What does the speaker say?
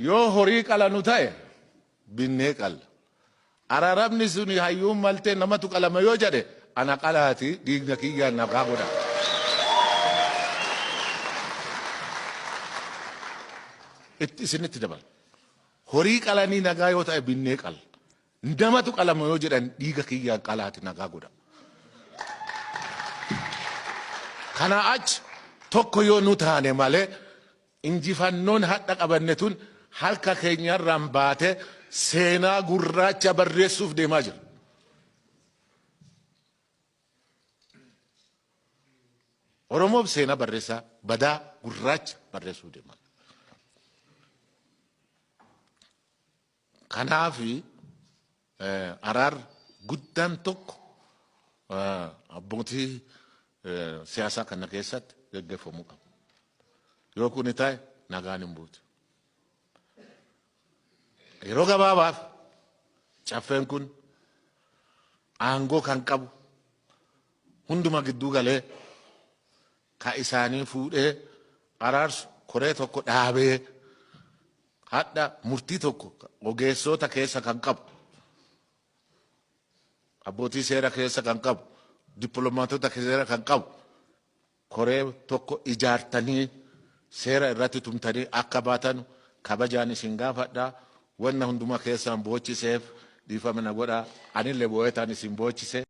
yoo horii qala nu ta'e binnee qalla. Araarabni suni hayyuun maltee namatu qalama yoo jedhe ana qalaati dhiigna kiyyaan nagaa godha. Isinitti dabala. Horii qalanii nagaa yoo ta'e binnee qalla. Namatu qalama yoo jedhan dhiiga kiyyaan qalaati nagaa godha. Kana achi tokko yoo nu taane malee injifannoon hadha qabanne tun harka keenyarraan baate seenaa gurraacha barreessuuf deemaa jira. Oromoof seenaa barreessaa badaa gurraacha barreessuuf deemaa. Kanaafi araar guddaan tokko abbootii siyaasaa kana keessatti gaggeeffamuu qaba. Yoo kun ta'e nagaan hin buutu. Yeroo gabaabaaf caffeen kun aangoo kan qabu hunduma gidduu galee ka isaanii fuudhee araarsu koree tokko dhaabee hadha murtii tokko ogeessota keessa kan qabu abbootii seera keessa kan qabu dippiloomaatota seera kan qabu koree tokko ijaartanii seera irratti tumtanii akka baatan kabajaan isin gaafadha. Wanna hunduma keessaan boochiseef dhiifama na godha. Anillee boo'etaan isin boochise.